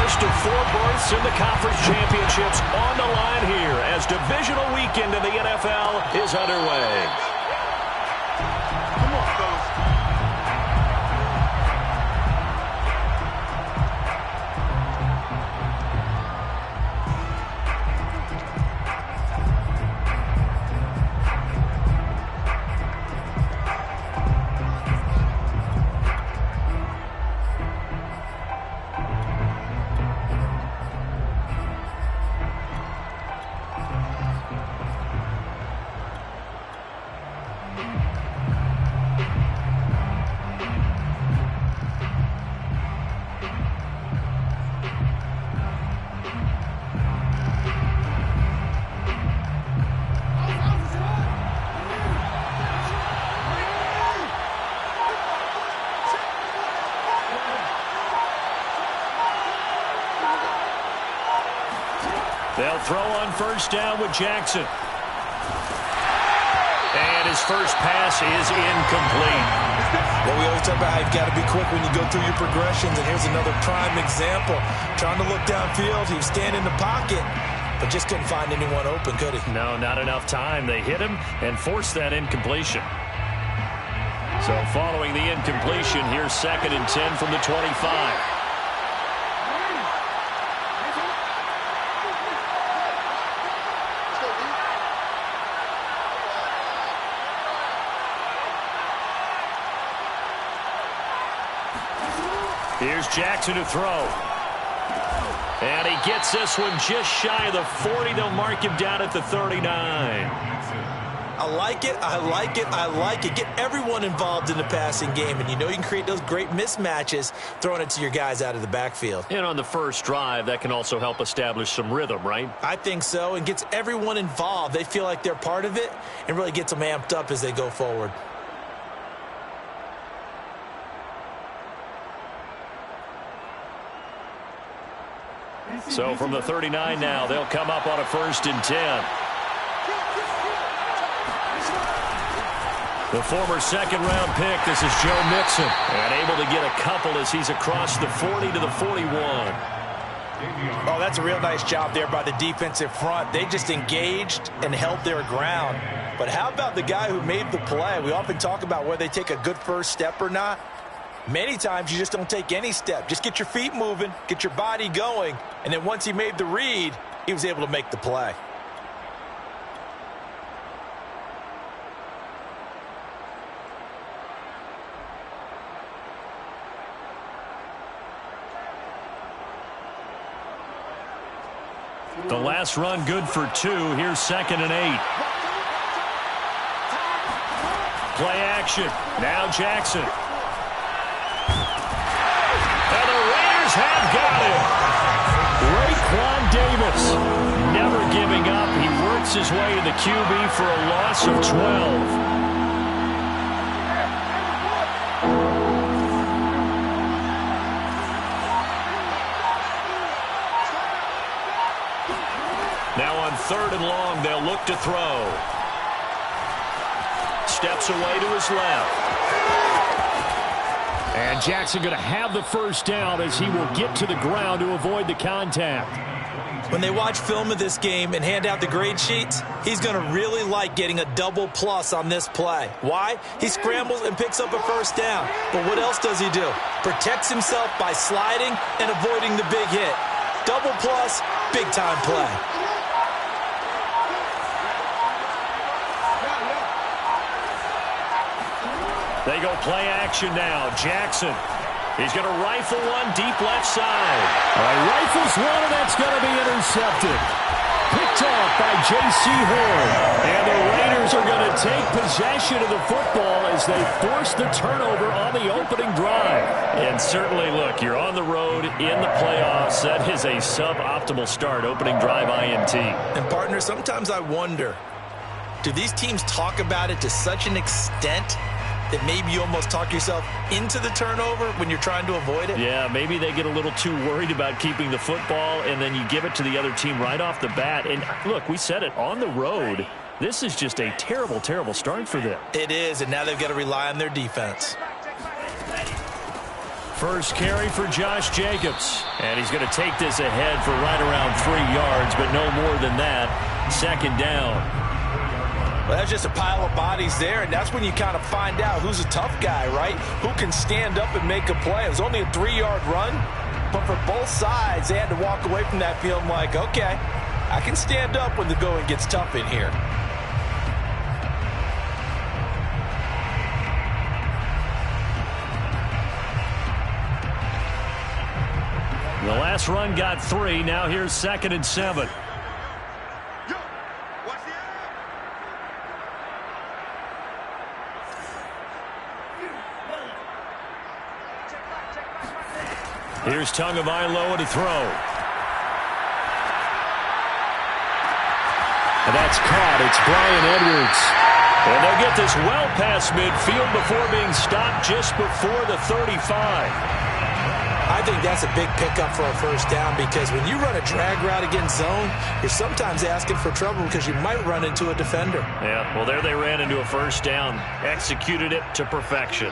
first of 4 berths in the conference championships on the line here as divisional weekend in the NFL is underway. Come on, fellas. They'll throw on first down with Jackson. And his first pass is incomplete. Well, we always talk about how you've got to be quick when you go through your progressions, and here's another prime example. Trying to look downfield, he was standing in the pocket, but just couldn't find anyone open, could he? No, not enough time. They hit him and forced that incompletion. So following the incompletion, here's 2nd and 10 from the 25. Here's Jackson to throw. And he gets this one just shy of the 40. They'll mark him down at the 39. I like it, I like it, I like it. Get everyone involved in the passing game, and you know you can create those great mismatches throwing it to your guys out of the backfield. And on the first drive, that can also help establish some rhythm, right? I think so, and gets everyone involved. They feel like they're part of it and really gets them amped up as they go forward. So from the 39 now, they'll come up on a 1st and 10. The former 2nd-round pick, this is Joe Mixon. And able to get a couple as he's across the 40 to the 41. Oh, that's a real nice job there by the defensive front. They just engaged and held their ground. But how about the guy who made the play? We often talk about whether they take a good first step or not. Many times you just don't take any step. Just get your feet moving, get your body going, and then once he made the read, he was able to make the play. The last run good for 2. Here's 2nd and 8. Play action. Now Jackson. And the Raiders have got him. Raekwon Davis never giving up. He works his way to the QB for a loss of 12. Now on 3rd and long, they'll look to throw. Steps away to his left. And Jackson going to have the first down as he will get to the ground to avoid the contact. When they watch film of this game and hand out the grade sheets, he's going to really like getting a double plus on this play. Why? He scrambles and picks up a first down. But what else does he do? Protects himself by sliding and avoiding the big hit. Double plus, big time play. They go play action now. Jackson. He's going to rifle one deep left side. Rifles one, and that's going to be intercepted. Picked off by J.C. Horn. And the Raiders are going to take possession of the football as they force the turnover on the opening drive. And certainly, look, you're on the road in the playoffs. That is a suboptimal start, opening drive INT. And, partner, sometimes I wonder, do these teams talk about it to such an extent that maybe you almost talk yourself into the turnover when you're trying to avoid it? Yeah, maybe they get a little too worried about keeping the football, and then you give it to the other team right off the bat. And look, we said it, on the road, this is just a terrible, terrible start for them. It is, and now they've got to rely on their defense. First carry for Josh Jacobs. And he's going to take this ahead for right around 3 yards, but no more than that. Second down. Well, that's just a pile of bodies there, and that's when you kind of find out who's a tough guy, right? Who can stand up and make a play. It was only a 3-yard run, but for both sides, they had to walk away from that feeling like, okay, I can stand up when the going gets tough in here. The last run got 3. Now here's 2nd and 7. Here's Tagovailoa to throw. And that's caught. It's Bryan Edwards. And they'll get this well past midfield before being stopped just before the 35. I think that's a big pickup for a first down because when you run a drag route against zone, you're sometimes asking for trouble because you might run into a defender. Yeah, well, there they ran into a first down. Executed it to perfection.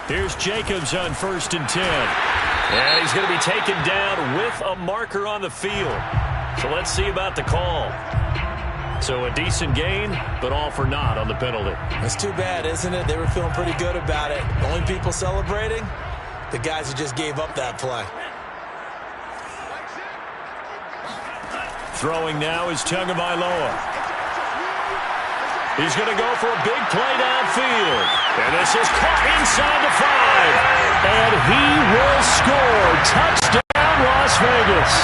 Here's Jacobs on 1st and 10. And he's going to be taken down with a marker on the field. So let's see about the call. So a decent gain, but all for naught on the penalty. That's too bad, isn't it? They were feeling pretty good about it. The only people celebrating, the guys who just gave up that play. Throwing now is Tagovailoa. He's going to go for a big play downfield. And this is caught inside the 5. And he will score. Touchdown, Las Vegas.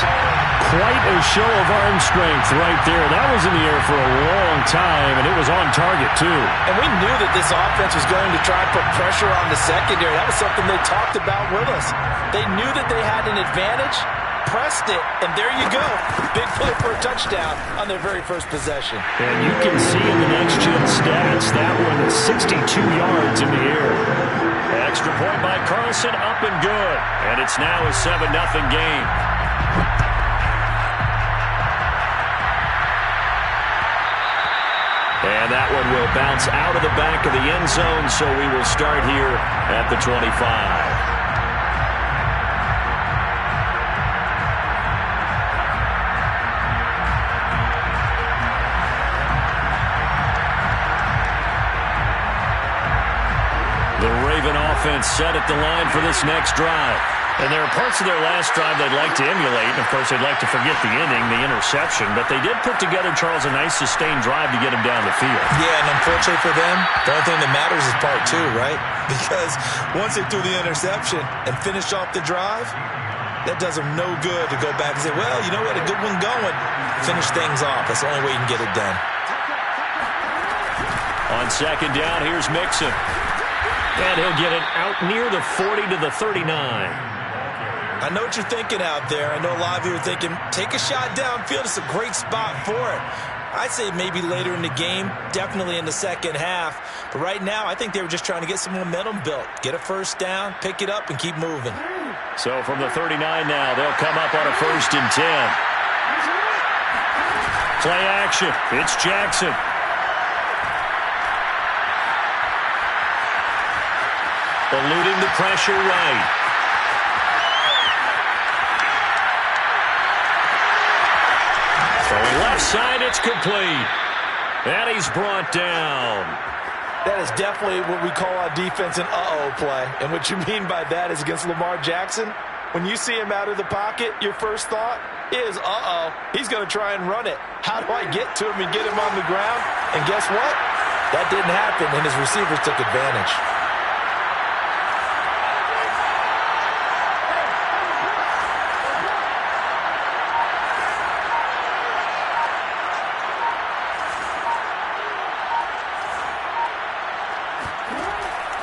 Quite a show of arm strength right there. That was in the air for a long time, and it was on target, too. And we knew that this offense was going to try and put pressure on the secondary. That was something they talked about with us. They knew that they had an advantage, pressed it, and there you go. Big play for a touchdown on their very first possession. And you can see in the next-gen stats, that one 62 yards in the air. Extra point by Carlson, up and good. And it's now a 7-0 game. And that one will bounce out of the back of the end zone, so we will start here at the 25. The Raven offense set at the line for this next drive. And there are parts of their last drive they'd like to emulate. And, of course, they'd like to forget the inning, the interception. But they did put together, Charles, a nice sustained drive to get him down the field. Yeah, and unfortunately for them, the only thing that matters is part 2, right? Because once they threw the interception and finished off the drive, that does them no good to go back and say, well, you know what, a good one going. Finish things off. That's the only way you can get it done. On 2nd down, here's Mixon. And he'll get it out near the 40 to the 39. I know what you're thinking out there. I know a lot of you are thinking, take a shot downfield. It's a great spot for it. I'd say maybe later in the game, definitely in the second half. But right now, I think they were just trying to get some momentum built. Get a first down, pick it up, and keep moving. So from the 39 now, they'll come up on a 1st and 10. Play action. It's Jackson. Eluding the pressure right. Throwing left side, it's complete. And he's brought down. That is definitely what we call our defense an uh-oh play. And what you mean by that is against Lamar Jackson, when you see him out of the pocket, your first thought is, uh-oh, he's going to try and run it. How do I get to him and get him on the ground? And guess what? That didn't happen, and his receivers took advantage.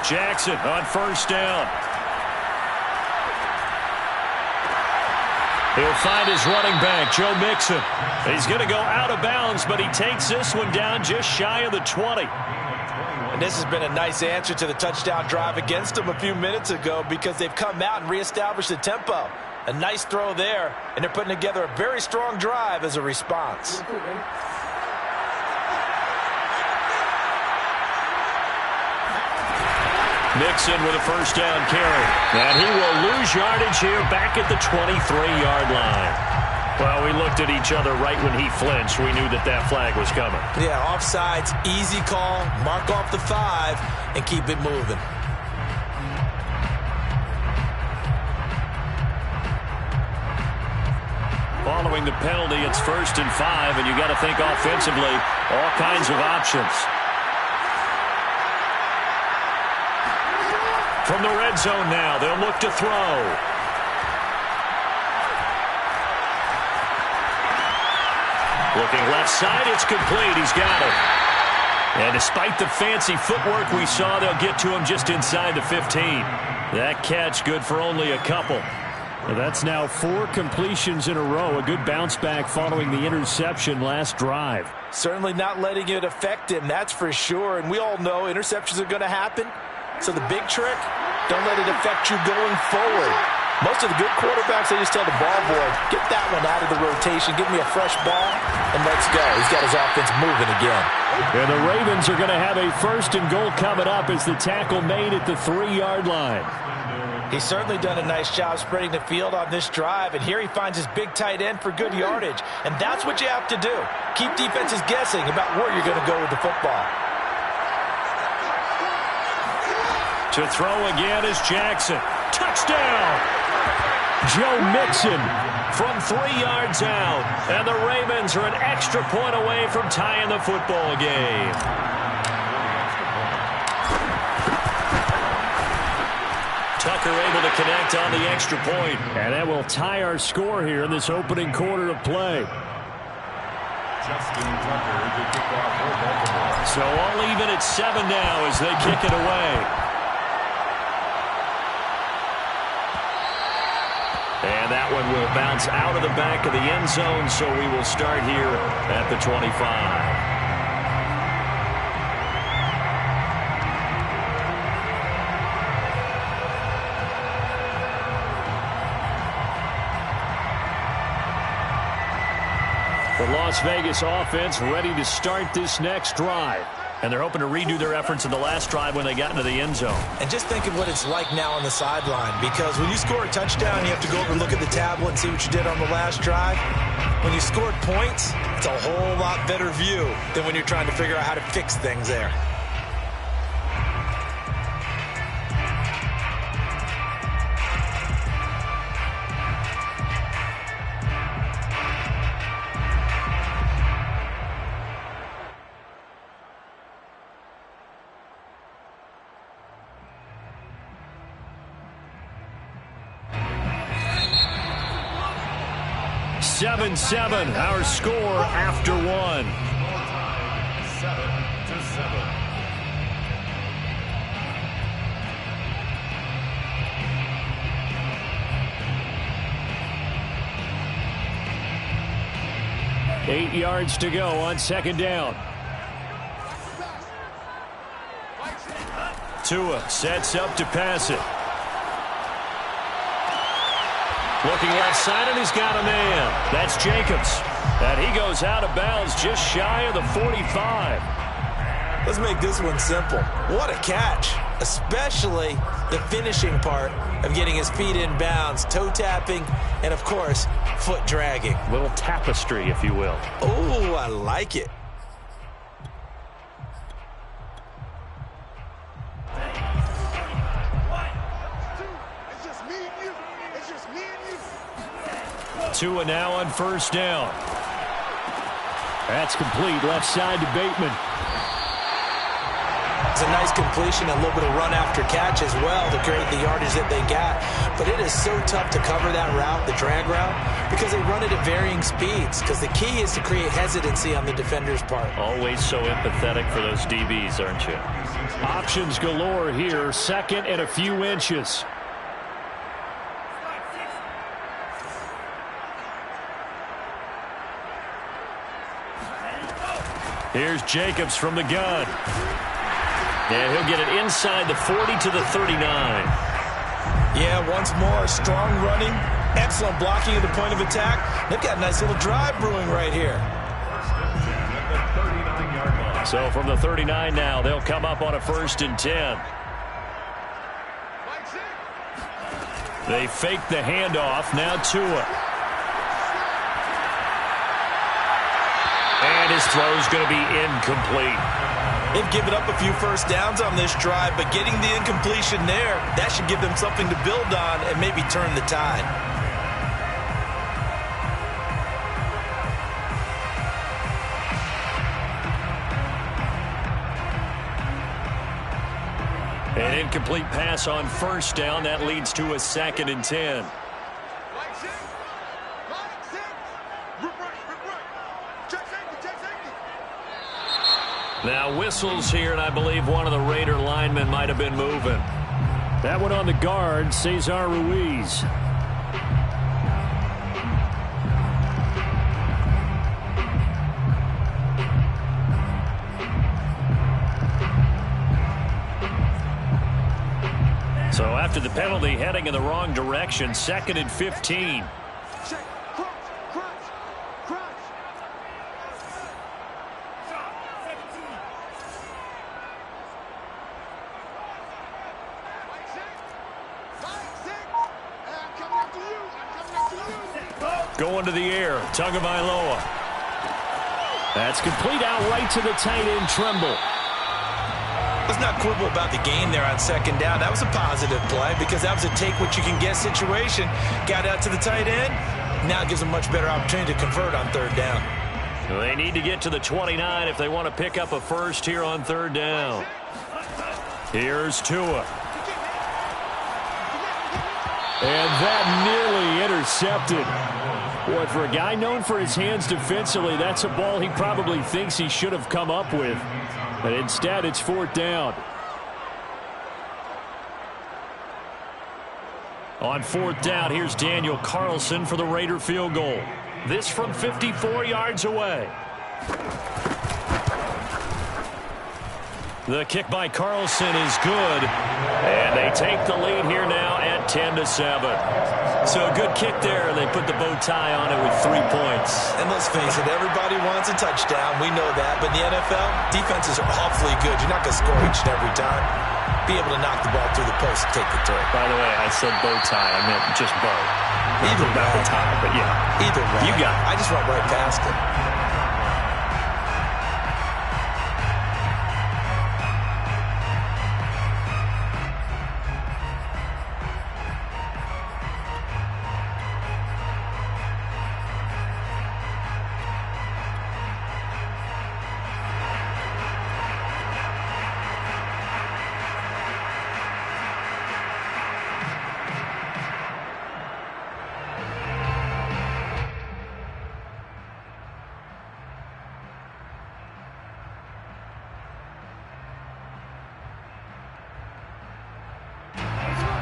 Jackson on 1st down. He'll find his running back, Joe Mixon. He's going to go out of bounds, but he takes this one down just shy of the 20. And this has been a nice answer to the touchdown drive against them a few minutes ago because they've come out and reestablished the tempo. A nice throw there, and they're putting together a very strong drive as a response. Mixon with a first down carry. And he will lose yardage here back at the 23-yard line. Well, we looked at each other right when he flinched. We knew that that flag was coming. Yeah, offsides, easy call. Mark off the 5 and keep it moving. Following the penalty, it's 1st and 5, and you got to think offensively, all kinds of options. From the red zone now, they'll look to throw. Looking left side, it's complete. He's got it. And despite the fancy footwork we saw, they'll get to him just inside the 15. That catch good for only a couple. Well, that's now 4 completions in a row. A good bounce back following the interception last drive. Certainly not letting it affect him, that's for sure. And we all know interceptions are going to happen. So the big trick, don't let it affect you going forward. Most of the good quarterbacks, they just tell the ball boy, get that one out of the rotation, give me a fresh ball, and let's go. He's got his offense moving again. And the Ravens are going to have a 1st and goal coming up as the tackle made at the 3-yard line. He's certainly done a nice job spreading the field on this drive, and here he finds his big tight end for good yardage. And that's what you have to do. Keep defenses guessing about where you're going to go with the football. To throw again is Jackson. Touchdown! Joe Mixon from 3 yards out. And the Ravens are an extra point away from tying the football game. Tucker able to connect on the extra point. And that will tie our score here in this opening quarter of play. So all even at 7 now as they kick it away. And that one will bounce out of the back of the end zone, so we will start here at the 25. The Las Vegas offense ready to start this next drive. And they're hoping to redo their efforts in the last drive when they got into the end zone. And just think of what it's like now on the sideline, because when you score a touchdown, you have to go over and look at the tablet and see what you did on the last drive. When you scored points, it's a whole lot better view than when you're trying to figure out how to fix things there. Seven, our score after 1. 7-7. 8 yards to go on 2nd down. Tua sets up to pass it. Looking left side, and he's got a man. That's Jacobs. And he goes out of bounds just shy of the 45. Let's make this one simple. What a catch, especially the finishing part of getting his feet in bounds, toe tapping, and, of course, foot dragging. A little tapestry, if you will. Oh, I like it. Tua now on 1st down. That's complete. Left side to Bateman. It's a nice completion, a little bit of run after catch as well to create the yardage that they got. But it is so tough to cover that route, the drag route, because they run it at varying speeds. Because the key is to create hesitancy on the defender's part. Always so empathetic for those DBs, aren't you? Options galore here. 2nd and a few inches. Here's Jacobs from the gun. And he'll get it inside the 40 to the 39. Yeah, once more, strong running, excellent blocking at the point of attack. They've got a nice little drive brewing right here. So from the 39 now, they'll come up on a 1st and 10. They fake the handoff. Now Tua. And his throw is going to be incomplete. They've given up a few first downs on this drive, but getting the incompletion there, that should give them something to build on and maybe turn the tide. An incomplete pass on first down. That leads to a 2nd and 10. Now whistles here, and I believe one of the Raider linemen might have been moving. That one on the guard, Cesar Ruiz. So after the penalty, heading in the wrong direction, 2nd and 15. Going to the air, Tagovailoa. That's complete out right to the tight end, Tremble. Let's not quibble about the gain there on 2nd down. That was a positive play because that was a take-what-you-can-get situation. Got out to the tight end. Now it gives them a much better opportunity to convert on 3rd down. Well, they need to get to the 29 if they want to pick up a first here on 3rd down. Here's Tua. And that nearly intercepted. Boy, for a guy known for his hands defensively, that's a ball he probably thinks he should have come up with. But instead, it's 4th down. On 4th down, here's Daniel Carlson for the Raider field goal. This from 54 yards away. The kick by Carlson is good. And they take the lead here now at 10-7. So a good kick there. They put the bow tie on it with 3 points. And let's face it, everybody wants a touchdown. We know that. But in the NFL, defenses are awfully good. You're not going to score each and every time. Be able to knock the ball through the post and take the throw. By the way, I said bow tie. I meant just bow. Either about the tie, but yeah. Either way. You got it. I just went right past it.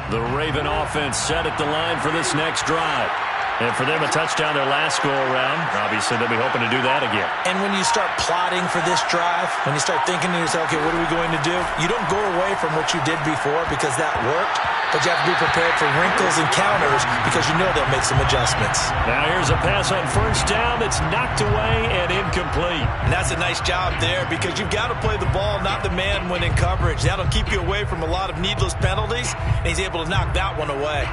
The Raven offense set at the line for this next drive. And for them, a touchdown their last go-around. Obviously, they'll be hoping to do that again. And when you start plotting for this drive, when you start thinking to yourself, okay, what are we going to do? You don't go away from what you did before because that worked, but you have to be prepared for wrinkles and counters because you know they'll make some adjustments. Now here's a pass on first down that's knocked away and incomplete. And that's a nice job there because you've got to play the ball, not the man when in coverage. That'll keep you away from a lot of needless penalties, and he's able to knock that one away.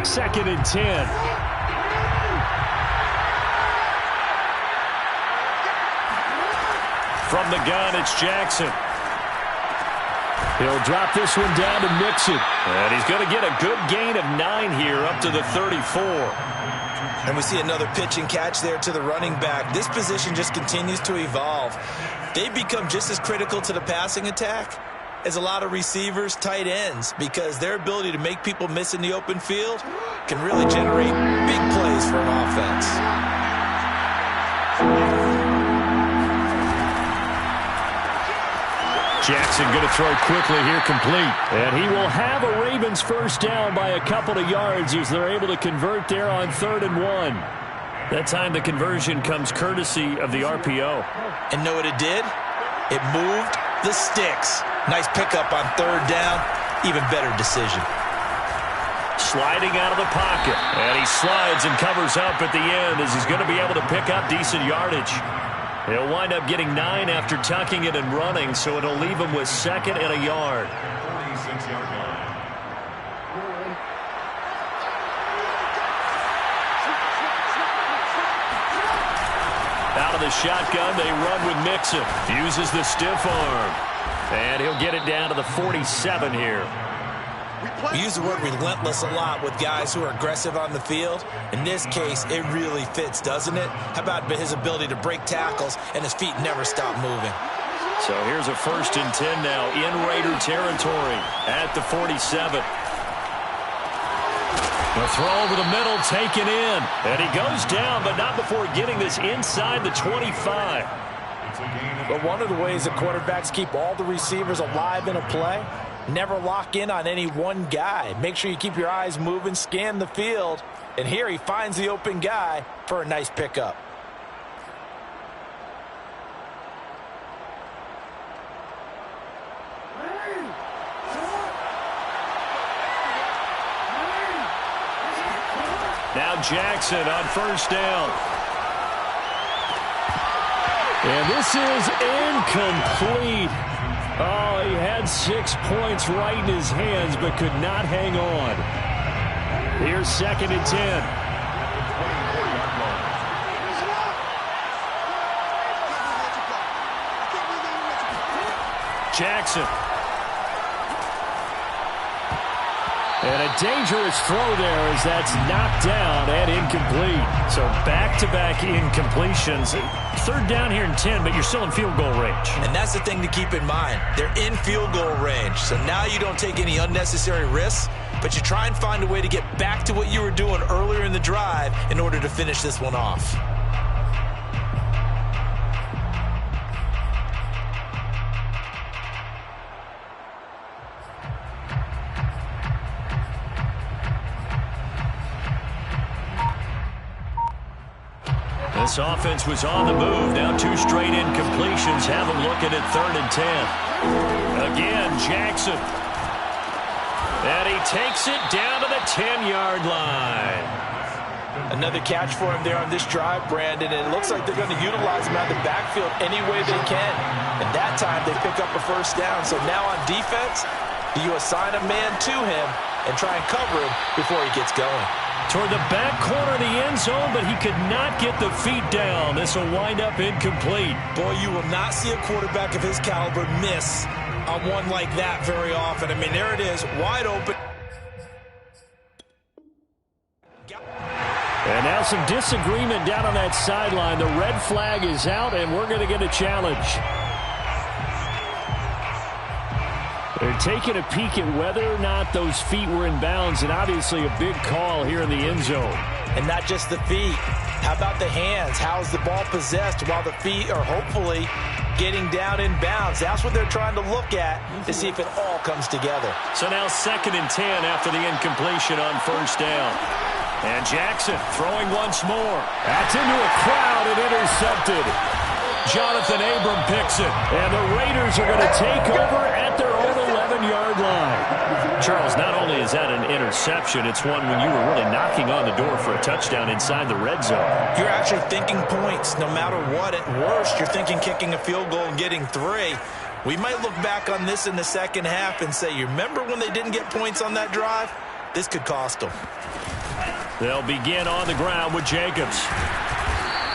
Second and 10. From the gun, it's Jackson. He'll drop this one down to Mixon. And he's going to get a good gain of 9 here up to the 34. And we see another pitch and catch there to the running back. This position just continues to evolve. They become just as critical to the passing attack as a lot of receivers, tight ends, because their ability to make people miss in the open field can really generate big plays for an offense. Jackson going to throw quickly here, complete. And he will have a Ravens first down by a couple of yards as they're able to convert there on 3rd and 1. That time the conversion comes courtesy of the RPO. And know what it did? It moved the sticks. Nice pickup on 3rd down. Even better decision. Sliding out of the pocket. And he slides and covers up at the end as he's going to be able to pick up decent yardage. He'll wind up getting 9 after tucking it and running, so it'll leave him with 2nd and a yard. 46-yard line. Out of the shotgun, they run with Mixon. Uses the stiff arm. And he'll get it down to the 47 here. We use the word relentless a lot with guys who are aggressive on the field. In this case, it really fits, doesn't it? How about his ability to break tackles and his feet never stop moving? So here's a 1st and 10 now in Raider territory at the 47. The throw over the middle, taken in. And he goes down, but not before getting this inside the 25. But one of the ways that quarterbacks keep all the receivers alive in a play, never lock in on any one guy. Make sure you keep your eyes moving, scan the field. And here he finds the open guy for a nice pickup. Now Jackson on 1st down. And this is incomplete. Oh, he had 6 points right in his hands, but could not hang on. Here's 2nd and 10. Jackson. And a dangerous throw there as that's knocked down and incomplete. So back-to-back incompletions. 3rd down here and 10, but you're still in field goal range. And that's the thing to keep in mind. They're in field goal range. So now you don't take any unnecessary risks, but you try and find a way to get back to what you were doing earlier in the drive in order to finish this one off. This offense was on the move. Now 2 straight incompletions. Have them looking at 3rd and 10. Again, Jackson. And he takes it down to the 10-yard line. Another catch for him there on this drive, Brandon. And it looks like they're going to utilize him out of the backfield any way they can. And that time they pick up a 1st down. So now on defense, you assign a man to him and try and cover him before he gets going. Toward the back corner of the end zone, but he could not get the feet down. This will wind up incomplete. Boy, you will not see a quarterback of his caliber miss on one like that very often. I mean, there it is, wide open. And now some disagreement down on that sideline. The red flag is out, and we're going to get a challenge. They're taking a peek at whether or not those feet were in bounds, and obviously a big call here in the end zone. And not just the feet. How about the hands? How's the ball possessed while the feet are hopefully getting down in bounds? That's what they're trying to look at to see if it all comes together. So now 2nd and 10 after the incompletion on 1st down. And Jackson throwing once more. That's into a crowd and intercepted. Jonathan Abram picks it. And the Raiders are going to take over at their own 11-yard line. Charles, not only is that an interception, it's one when you were really knocking on the door for a touchdown inside the red zone. You're actually thinking points no matter what. At worst, you're thinking kicking a field goal and getting 3. We might look back on this in the second half and say, you remember when they didn't get points on that drive? This could cost them. They'll begin on the ground with Jacobs.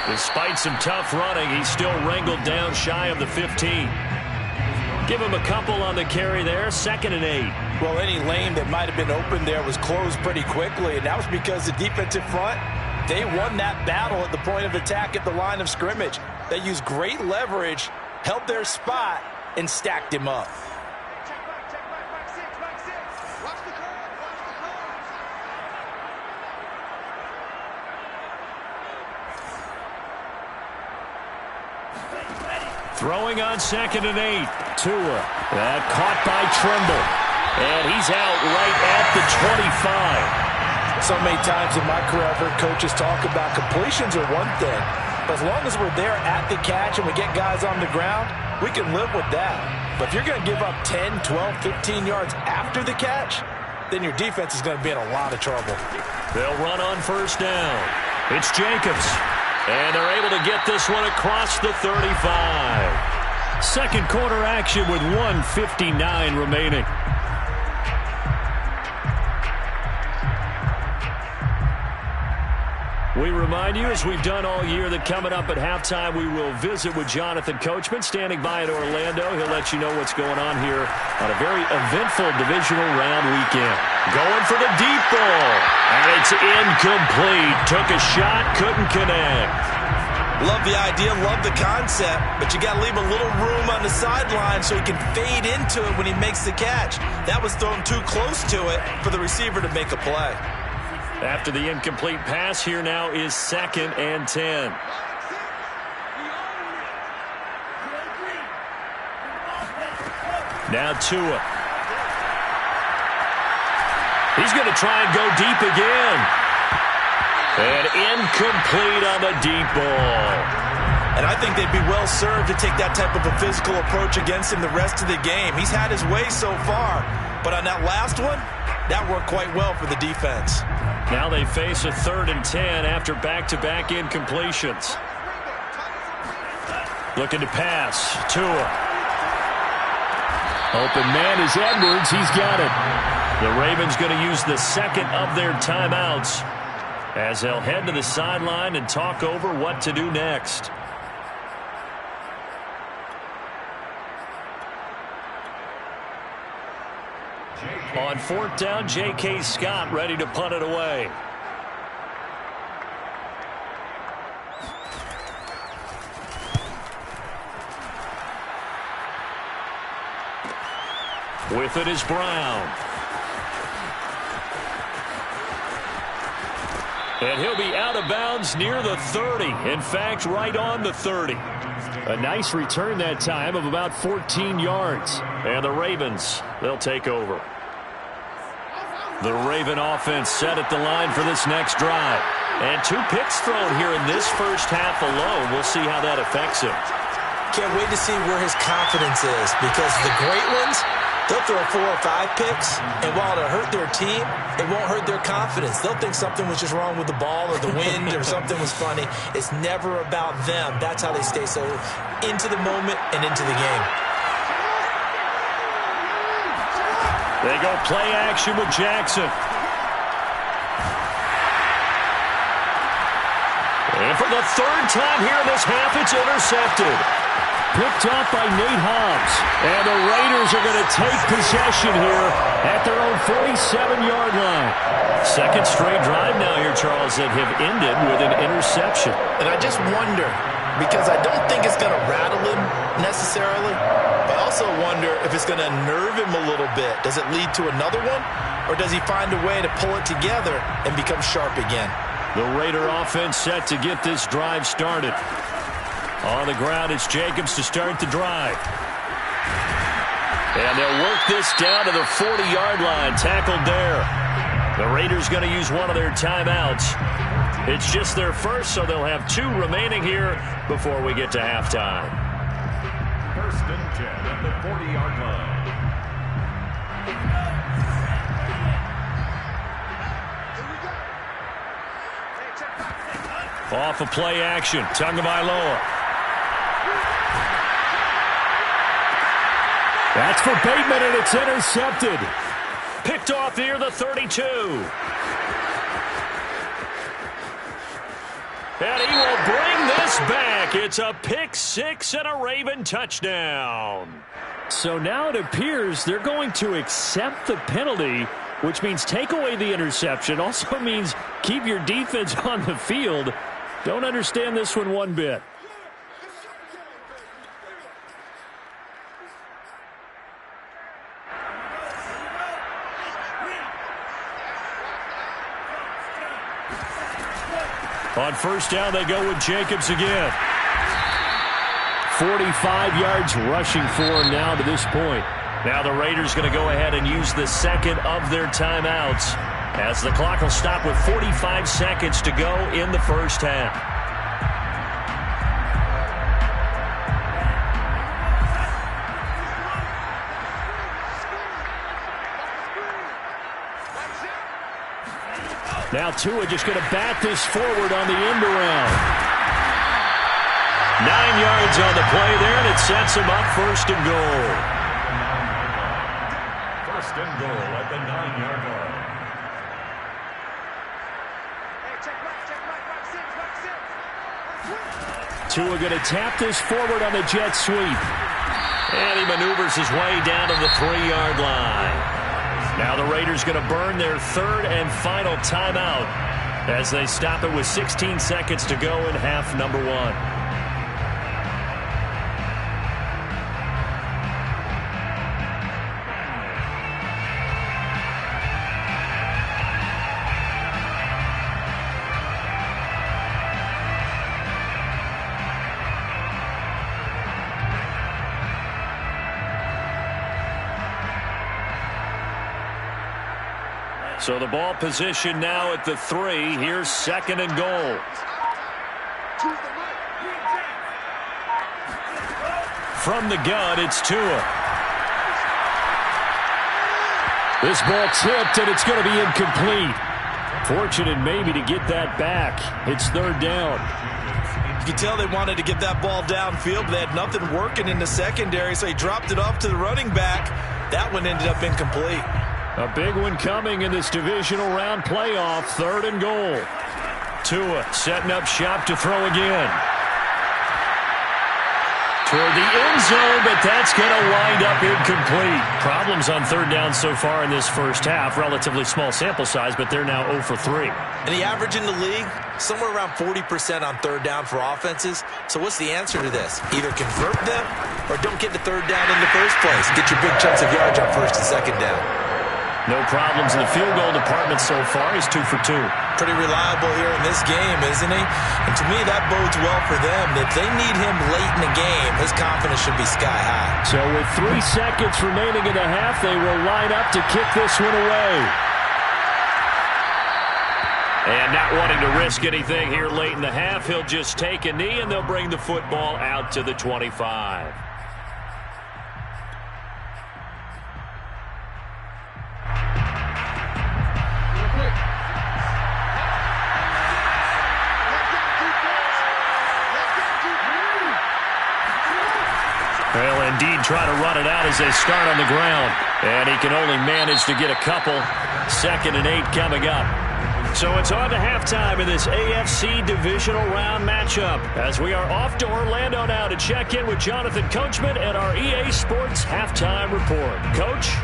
Despite some tough running, he's still wrangled down shy of the 15. Give him a couple on the carry there, 2nd and 8. Well, any lane that might have been open there was closed pretty quickly, and that was because the defensive front, they won that battle at the point of attack at the line of scrimmage. They used great leverage, held their spot, and stacked him up. Throwing on 2nd and 8. Tua. That caught by Tremble. And he's out right at the 25. So many times in my career I've heard coaches talk about completions are one thing. But as long as we're there at the catch and we get guys on the ground, we can live with that. But if you're going to give up 10, 12, 15 yards after the catch, then your defense is going to be in a lot of trouble. They'll run on 1st down. It's Jacobs. And they're able to get this one across the 35. Second quarter action with 1:59 remaining. We remind you, as we've done all year, that coming up at halftime, we will visit with Jonathan Coachman, standing by in Orlando. He'll let you know what's going on here on a very eventful divisional round weekend. Going for the deep ball, and it's incomplete. Took a shot, couldn't connect. Love the idea, love the concept, but you got to leave a little room on the sideline so he can fade into it when he makes the catch. That was thrown too close to it for the receiver to make a play. After the incomplete pass, here now is 2nd and 10. Now Tua. He's going to try and go deep again. And incomplete on the deep ball. And I think they'd be well served to take that type of a physical approach against him the rest of the game. He's had his way so far, but on that last one, that worked quite well for the defense. Now they face a 3rd and 10 after back-to-back incompletions. Looking to pass. Tua. Open man is Edwards. He's got it. The Ravens going to use the second of their timeouts as they'll head to the sideline and talk over what to do next. On 4th down, J.K. Scott ready to punt it away. With it is Brown. And he'll be out of bounds near the 30. In fact, right on the 30. A nice return that time of about 14 yards. And the Ravens, they'll take over. The Raven offense set at the line for this next drive. And 2 picks thrown here in this first half alone. We'll see how that affects him. Can't wait to see where his confidence is, because the great ones, they'll throw 4 or 5 picks, and while it'll hurt their team, it won't hurt their confidence. They'll think something was just wrong with the ball or the wind or something was funny. It's never about them. That's how they stay so into the moment and into the game. They go play action with Jackson. And for the 3rd time here in this half, it's intercepted. Picked off by Nate Hobbs. And the Raiders are going to take possession here at their own 47-yard line. Second straight drive now here, Charles, that have ended with an interception. And I just wonder, because I don't think it's going to rattle him necessarily, but I also wonder if it's going to nerve him a little bit. Does it lead to another one, or does he find a way to pull it together and become sharp again? The Raider offense set to get this drive started. On the ground, it's Jacobs to start the drive. And they'll work this down to the 40-yard line, tackled there. The Raiders going to use one of their timeouts. It's just their first, so they'll have 2 remaining here before we get to halftime. 1st and 10 at the 40-yard line. Off of play action, Tagovailoa. That's for Bateman, and it's intercepted. Picked off near the 32. And he will bring this back. It's a pick 6 and a Raven touchdown. So now it appears they're going to accept the penalty, which means take away the interception. Also means keep your defense on the field. Don't understand this one bit. On 1st down, they go with Jacobs again. 45 yards rushing for him now to this point. Now the Raiders going to go ahead and use the second of their timeouts, as the clock will stop with 45 seconds to go in the first half. Now Tua just going to bat this forward on the end around. 9 yards on the play there, and it sets him up first and goal. First and goal at the 9-yard line. Tua going to tap this forward on the jet sweep. And he maneuvers his way down to the 3-yard line. Now the Raiders going to burn their third and final timeout as they stop it with 16 seconds to go in half number 1. So the ball position now at the 3. Here's second and goal. From the gun, it's Tua. This ball tipped, and it's going to be incomplete. Fortunate maybe to get that back. It's third down. You can tell they wanted to get that ball downfield, but they had nothing working in the secondary, so he dropped it off to the running back. That one ended up incomplete. A big one coming in this divisional round playoff. Third and goal. Tua setting up shop to throw again. Toward the end zone, but that's going to wind up incomplete. Problems on third down so far in this first half. Relatively small sample size, but they're now 0 for 3. And the average in the league, somewhere around 40% on third down for offenses. So what's the answer to this? Either convert them or don't get to third down in the first place. Get your big chunks of yards on first and second down. No problems in the field goal department so far. He's 2 for 2. Pretty reliable here in this game, isn't he? And to me, that bodes well for them. If they need him late in the game, his confidence should be sky high. So with 3 seconds remaining in the half, they will line up to kick this one away. And not wanting to risk anything here late in the half, he'll just take a knee, and they'll bring the football out to the 25. Well, indeed, try to run it out as they start on the ground. And he can only manage to get a couple. 2nd and 8 coming up. So it's on to halftime in this AFC divisional round matchup as we are off to Orlando now to check in with Jonathan Coachman and our EA Sports halftime report. Coach?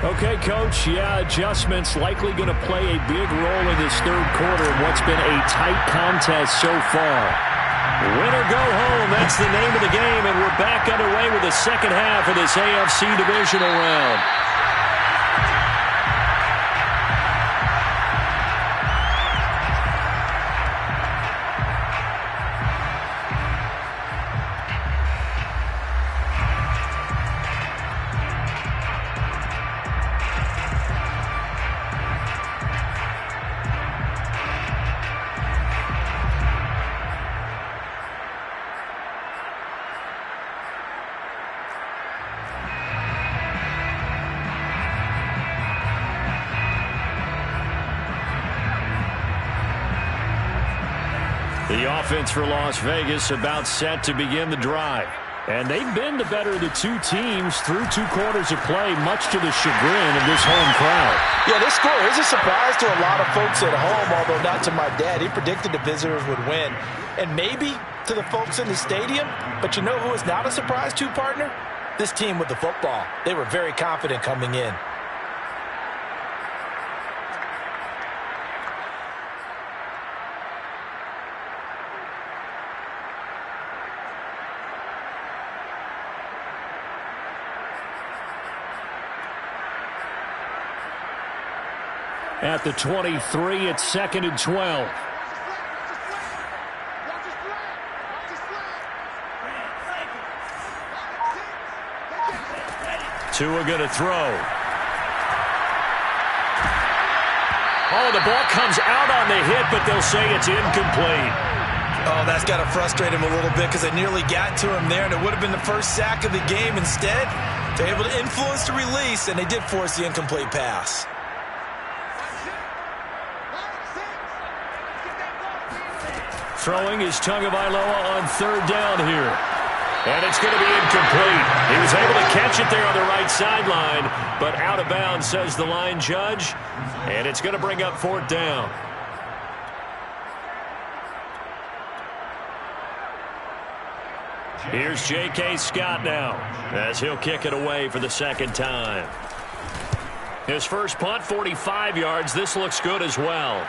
Okay, Coach, adjustments likely going to play a big role in this third quarter in what's been a tight contest so far. Win or go home, that's the name of the game, and we're back underway with the second half of this AFC divisional round. The offense for Las Vegas about set to begin the drive. And they've been the better of the two teams through 2 quarters of play, much to the chagrin of this home crowd. Yeah, this score is a surprise to a lot of folks at home, although not to my dad. He predicted the visitors would win. And maybe to the folks in the stadium, but you know who is not a surprise to, partner? This team with the football. They were very confident coming in. At the 23, it's 2nd and 12. Tua going to throw. Oh, the ball comes out on the hit, but they'll say it's incomplete. Oh, that's got to frustrate him a little bit because they nearly got to him there, and it would have been the first sack of the game. Instead, they're able to influence the release, and they did force the incomplete pass. Throwing is Tagovailoa on third down here. And it's going to be incomplete. He was able to catch it there on the right sideline, but out of bounds, says the line judge. And it's going to bring up fourth down. Here's J.K. Scott now, as he'll kick it away for the second time. His first punt, 45 yards. This looks good as well.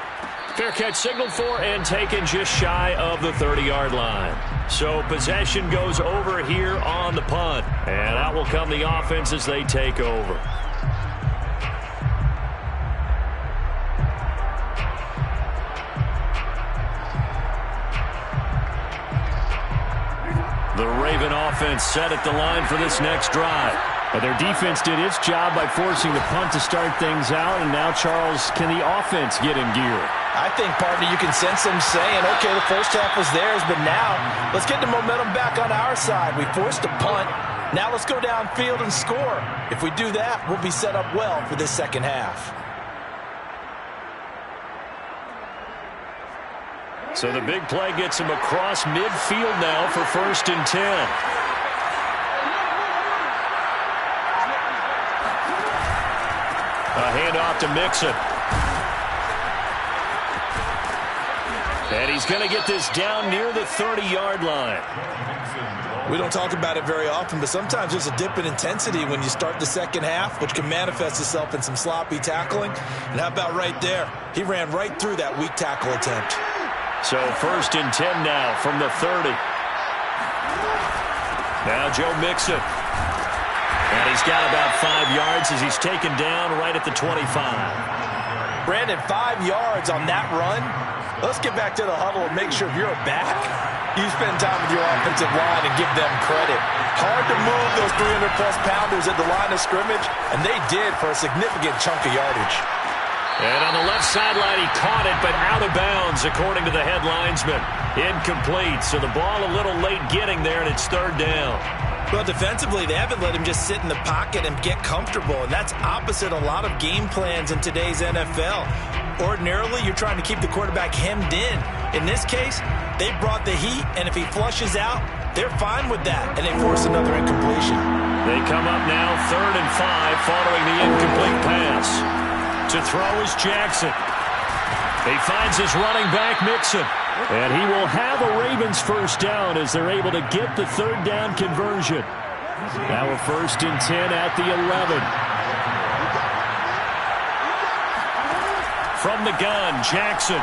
Fair catch signaled for and taken just shy of the 30-yard line. So possession goes over here on the punt. And out will come the offense as they take over. The Raven offense set at the line for this next drive. But their defense did its job by forcing the punt to start things out. And now, Charles, can the offense get in gear? I think, partner, you can sense them saying, okay, the first half was theirs, but now let's get the momentum back on our side. We forced a punt. Now let's go downfield and score. If we do that, we'll be set up well for this second half. So the big play gets him across midfield now for 1st and 10. A handoff to Mixon. And he's going to get this down near the 30-yard line. We don't talk about it very often, but sometimes there's a dip in intensity when you start the second half, which can manifest itself in some sloppy tackling. And how about right there? He ran right through that weak tackle attempt. So 1st and 10 now from the 30. Now Joe Mixon. And he's got about 5 yards as he's taken down right at the 25. Brandon, 5 yards on that run. Let's get back to the huddle and make sure if you're a back, you spend time with your offensive line and give them credit. Hard to move those 300-plus pounders at the line of scrimmage, and they did for a significant chunk of yardage. And on the left sideline, he caught it, but out of bounds, according to the head linesman. Incomplete, so the ball a little late getting there, and it's 3rd down. Well, defensively, they haven't let him just sit in the pocket and get comfortable, and that's opposite a lot of game plans in today's NFL. Ordinarily, you're trying to keep the quarterback hemmed in. In this case, they brought the heat, and if he flushes out, they're fine with that, and they force another incompletion. They come up now 3rd and 5 following the incomplete pass. To throw is Jackson. He finds his running back, Mixon. And he will have a Ravens first down as they're able to get the 3rd down conversion. Now a 1st and 10 at the 11. From the gun, Jackson.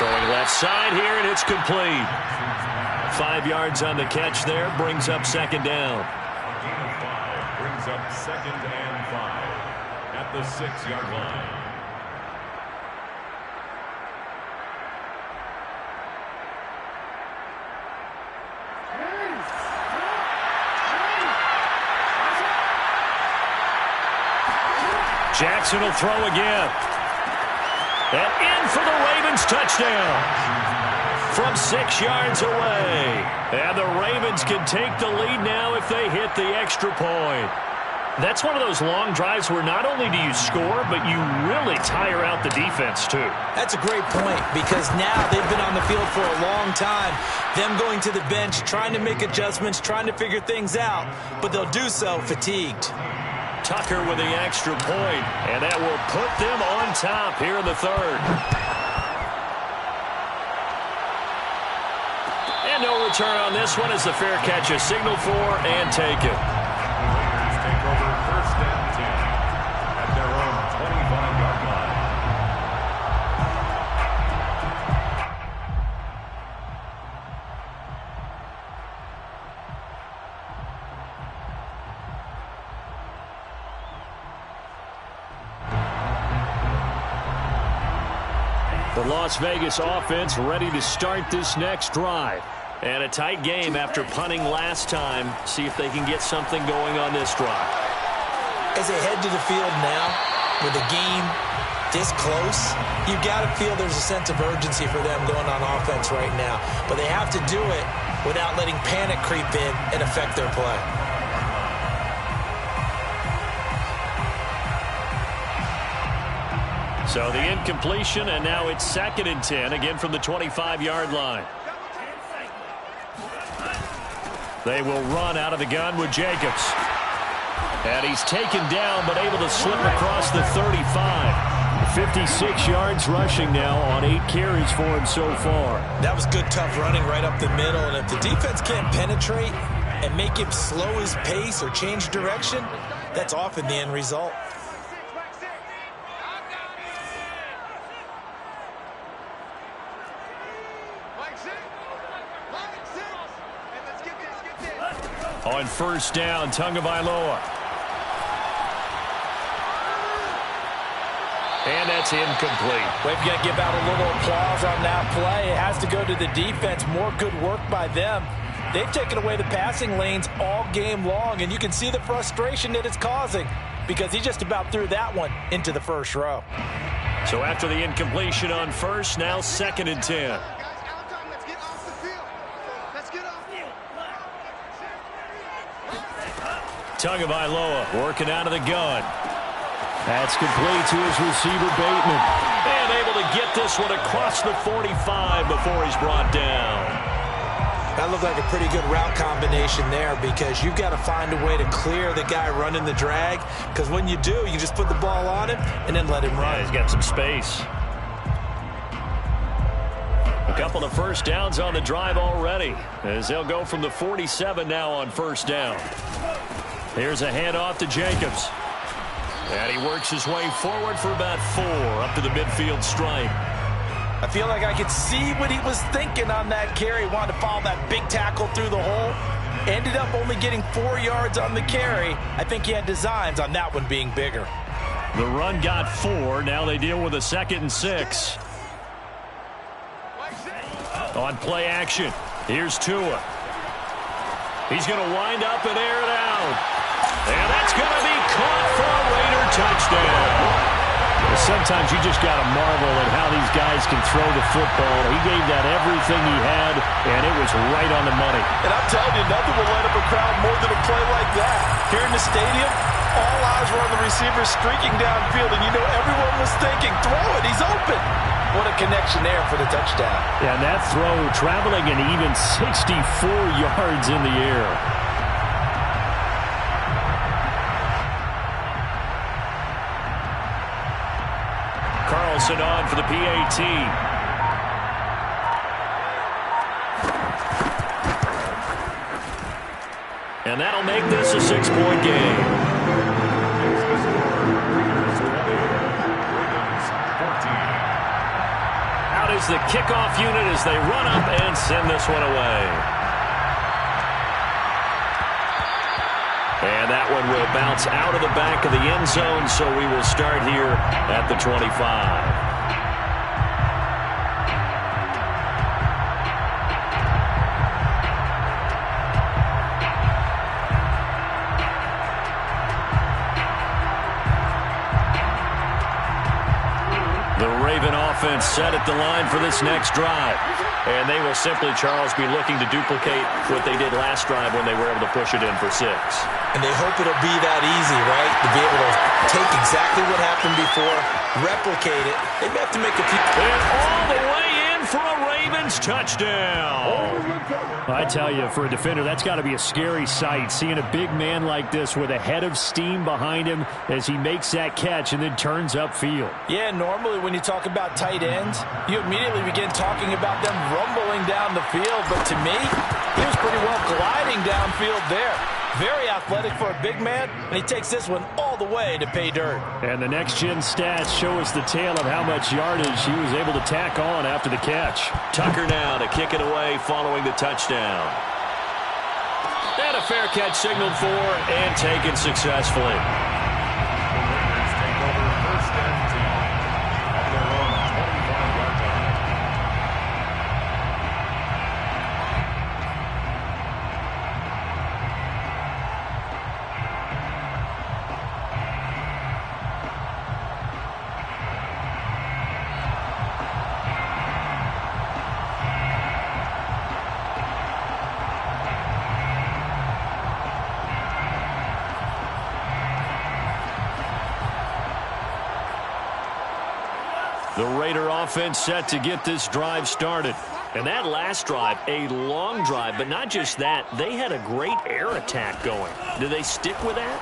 Throwing left side here, and it's complete. 5 yards on the catch there, brings up 2nd down. Brings up 2nd and 5 at the 6-yard line. Jackson will throw again. And in for the Ravens touchdown. From 6 yards away. And the Ravens can take the lead now if they hit the extra point. That's one of those long drives where not only do you score, but you really tire out the defense too. That's a great point because now they've been on the field for a long time. Them going to the bench, trying to make adjustments, trying to figure things out, but they'll do so fatigued. Tucker with the extra point, and that will put them on top here in the 3rd. And no return on this one as the fair catch is signaled for and taken. Raiders take over 1st and 10 at their own 25-yard line. The Las Vegas offense ready to start this next drive. And a tight game after punting last time. See if they can get something going on this drive. As they head to the field now, with a game this close, you've got to feel there's a sense of urgency for them going on offense right now. But they have to do it without letting panic creep in and affect their play. So the incompletion, and now it's 2nd and 10, again from the 25-yard line. They will run out of the gun with Jacobs. And he's taken down, but able to slip across the 35. 56 yards rushing now on 8 carries for him so far. That was good, tough running right up the middle. And if the defense can't penetrate and make him slow his pace or change direction, that's often the end result. On 1st down, Tagovailoa. And that's incomplete. We've got to give out a little applause on that play. It has to go to the defense. More good work by them. They've taken away the passing lanes all game long, and you can see the frustration that it's causing because he just about threw that one into the first row. So after the incompletion on 1st, now 2nd and 10. Tagovailoa working out of the gun. That's complete to his receiver, Bateman. And able to get this one across the 45 before he's brought down. That looked like a pretty good route combination there because you've got to find a way to clear the guy running the drag, because when you do, you just put the ball on him and then let him run. Yeah, he's got some space. A couple of 1st downs on the drive already, as they'll go from the 47 now on 1st down. Here's a handoff to Jacobs. And he works his way forward for about 4 up to the midfield stripe. I feel like I could see what he was thinking on that carry. He wanted to follow that big tackle through the hole. Ended up only getting 4 yards on the carry. I think he had designs on that one being bigger. The run got 4. Now they deal with a 2nd and 6. On play action, here's Tua. He's going to wind up and air it out. And that's going to be caught for a Raider touchdown. Sometimes you just got to marvel at how these guys can throw the football. He gave that everything he had, and it was right on the money. And I'm telling you, nothing will light up a crowd more than a play like that. Here in the stadium, all eyes were on the receiver streaking downfield, and you know everyone was thinking, throw it, he's open. What a connection there for the touchdown. Yeah, and that throw traveling an even 64 yards in the air. Carlson on for the PAT. And that'll make this a 6-point game. Out is the kickoff unit as they run up and send this one away. And that one will bounce out of the back of the end zone, so we will start here at the 25. The Raven offense set at the line for this next drive. And they will simply, Charles, be looking to duplicate what they did last drive when they were able to push it in for 6. And they hope it'll be that easy, right? To be able to take exactly what happened before, replicate it. They may have to make a few. And all the way in for a Ravens touchdown. I tell you, for a defender, that's got to be a scary sight, seeing a big man like this with a head of steam behind him as he makes that catch and then turns upfield. Yeah, normally when you talk about tight ends, you immediately begin talking about them rumbling down the field. But to me, he was pretty well gliding downfield there. Very athletic for a big man, and he takes this one all the way to pay dirt. And the next-gen stats show us the tale of how much yardage he was able to tack on after the catch. Tucker now to kick it away following the touchdown. And a fair catch signaled for and taken successfully. The Raider offense set to get this drive started. And that last drive, a long drive, but not just that. They had a great air attack going. Do they stick with that?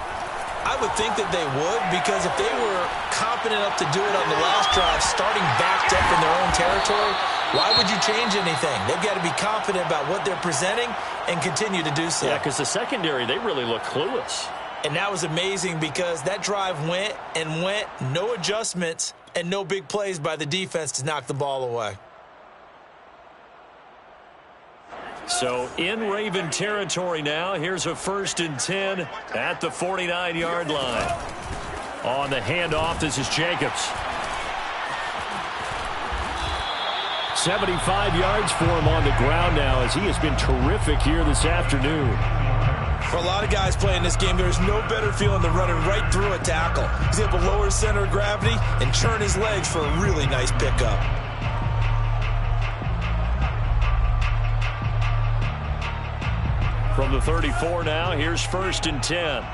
I would think that they would, because if they were confident enough to do it on the last drive, starting backed up in their own territory, why would you change anything? They've got to be confident about what they're presenting and continue to do so. Yeah, because the secondary, they really look clueless. And that was amazing because that drive went and went, no adjustments, and no big plays by the defense to knock the ball away. So in Raven territory now, here's a 1st and 10 at the 49-yard line. On the handoff, this is Jacobs. 75 yards for him on the ground now as he has been terrific here this afternoon. For a lot of guys playing this game, there's no better feeling than running right through a tackle. He's able to lower his center of gravity and churn his legs for a really nice pickup. From the 34 now, here's 1st and 10.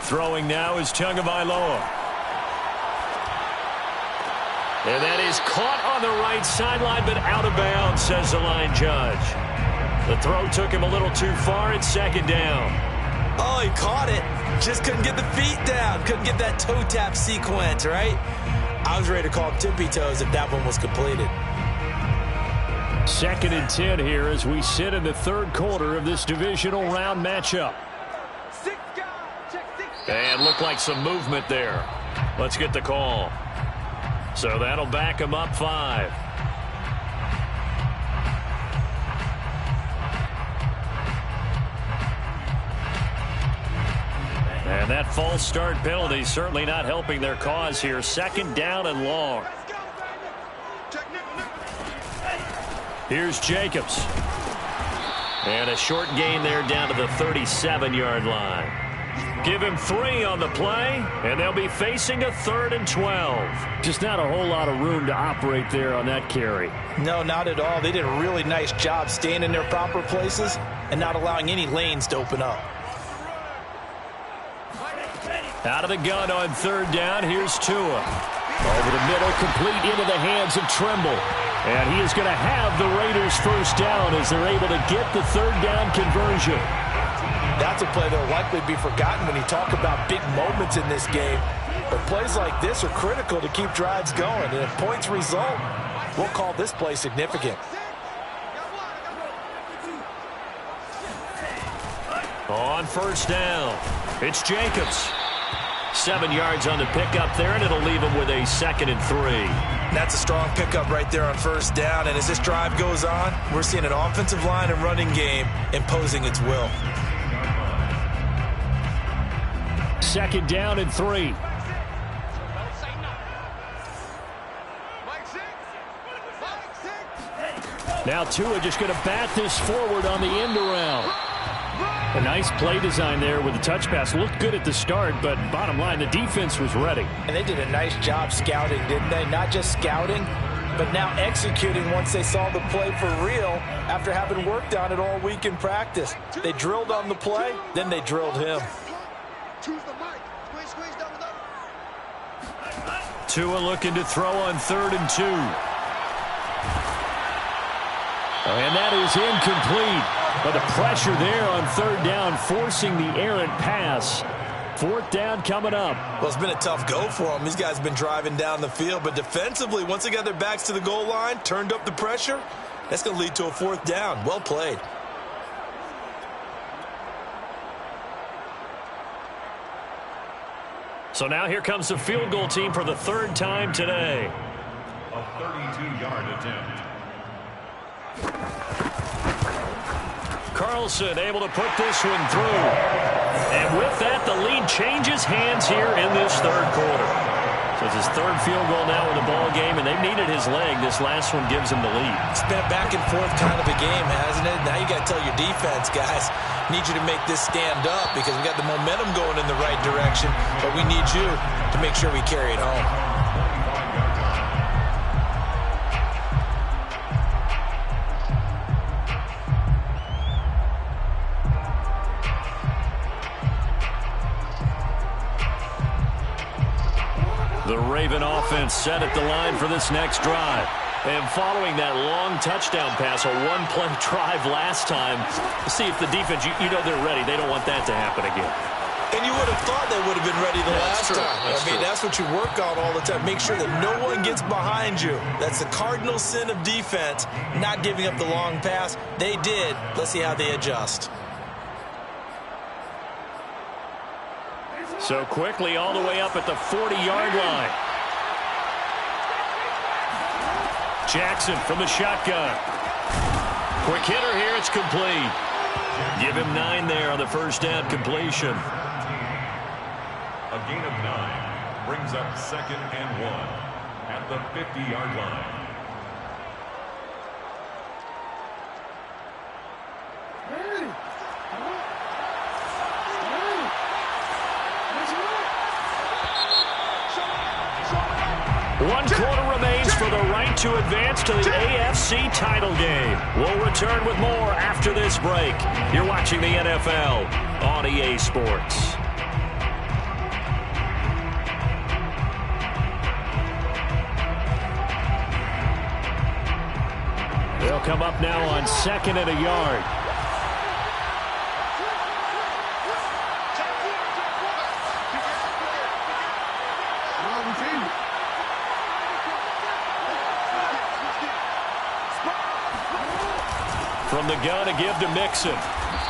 Throwing now is Tagovailoa. And that is caught on the right sideline, but out of bounds, says the line judge. The throw took him a little too far. It's 2nd down. Oh, he caught it. Just couldn't get the feet down. Couldn't get that toe tap sequence, right? I was ready to call him tippy toes if that one was completed. 2nd and 10 here as we sit in the 3rd quarter of this divisional round matchup. And looked like some movement there. Let's get the call. So that'll back him up 5. And that false start penalty certainly not helping their cause here. 2nd down and long. Here's Jacobs. And a short gain there down to the 37-yard line. Give him 3 on the play, and they'll be facing a 3rd and 12. Just not a whole lot of room to operate there on that carry. No, not at all. They did a really nice job staying in their proper places and not allowing any lanes to open up. Out of the gun on 3rd down, here's Tua. Over the middle, complete into the hands of Trimble. And he is going to have the Raiders 1st down as they're able to get the 3rd down conversion. That's a play that will likely be forgotten when you talk about big moments in this game. But plays like this are critical to keep drives going. And if points result, we'll call this play significant. On 1st down, it's Jacobs. 7 yards on the pickup there, and it'll leave him with a 2nd and 3. That's a strong pickup right there on 1st down. And as this drive goes on, we're seeing an offensive line and running game imposing its will. 2nd down and 3. Now Tua just going to bat this forward on the end around. A nice play design there with the touch pass. Looked good at the start, but bottom line, the defense was ready. And they did a nice job scouting, didn't they? Not just scouting, but now executing once they saw the play for real after having worked on it all week in practice. They drilled on the play, then they drilled him. Tua looking to throw on 3rd and 2. And that is incomplete. But the pressure there on 3rd down, forcing the errant pass. 4th down coming up. Well, it's been a tough go for them. These guys have been driving down the field. But defensively, once they got their backs to the goal line, turned up the pressure, that's going to lead to a 4th down. Well played. So now here comes the field goal team for the 3rd time today. A 32-yard attempt. Carlson able to put this one through. And with that, the lead changes hands here in this 3rd quarter. So it's his 3rd field goal now in the ball game, and they've needed his leg. This last one gives him the lead. It's been a back and forth kind of a game, hasn't it? Now you got to tell your defense, guys, need you to make this stand up because we got the momentum going in the right direction, but we need you to make sure we carry it home. offense set at the line for this next drive. And following that long touchdown pass, a one-play drive last time, see if the defense, you know they're ready. They don't want that to happen again. And you would have thought they would have been ready the last time. That's what you work on all the time. Make sure that no one gets behind you. That's the cardinal sin of defense, not giving up the long pass. They did. Let's see how they adjust. So quickly all the way up at the 40-yard line. Jackson from the shotgun. Quick hitter here. It's complete. Give him 9 there on the first down completion. A gain of 9 brings up 2nd and 1 at the 50-yard line. One quarter remains for the right to advance to the AFC title game. We'll return with more after this break. You're watching the NFL on EA Sports. They'll come up now on 2nd and a yard. From the gun to give to Mixon.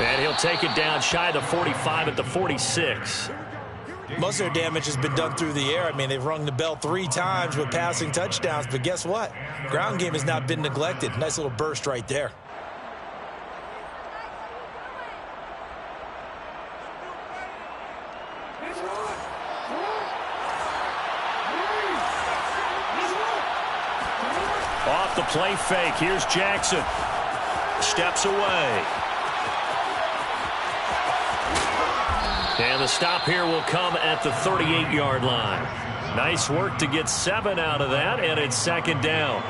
And he'll take it down shy of the 45 at the 46. Most of their damage has been done through the air. They've rung the bell 3 times with passing touchdowns, but guess what? Ground game has not been neglected. Nice little burst right there. Off the play fake. Here's Jackson. Steps away. And the stop here will come at the 38-yard line. Nice work to get 7 out of that, and it's 2nd down.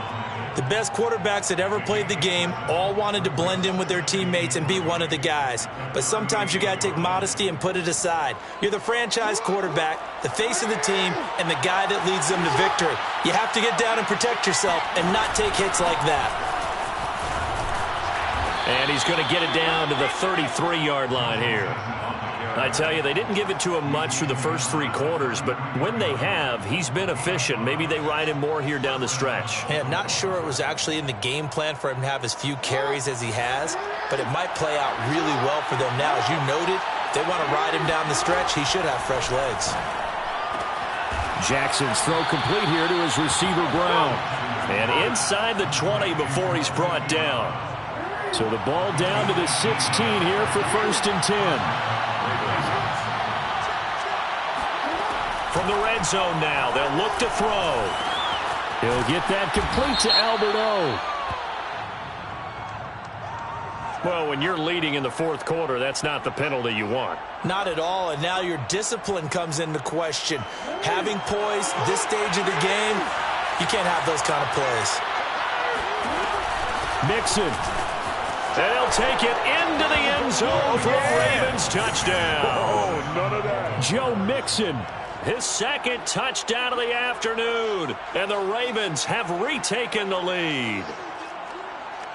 The best quarterbacks that ever played the game all wanted to blend in with their teammates and be one of the guys. But sometimes you got to take modesty and put it aside. You're the franchise quarterback, the face of the team, and the guy that leads them to victory. You have to get down and protect yourself and not take hits like that. And he's going to get it down to the 33-yard line here. I tell you, they didn't give it to him much through the first 3 quarters, but when they have, he's been efficient. Maybe they ride him more here down the stretch. Yeah, I'm not sure it was actually in the game plan for him to have as few carries as he has, but it might play out really well for them now. As you noted, if they want to ride him down the stretch, he should have fresh legs. Jackson's throw complete here to his receiver, Brown. And inside the 20 before he's brought down. So the ball down to the 16 here for 1st and 10. From the red zone now, they'll look to throw. He'll get that complete to Albert O. Well, when you're leading in the 4th quarter, that's not the penalty you want. Not at all, and now your discipline comes into question. Having poise this stage of the game, you can't have those kind of plays. Mixon. And he'll take it into the end zone for a Ravens touchdown. Oh, none of that. Joe Mixon, his 2nd touchdown of the afternoon. And the Ravens have retaken the lead.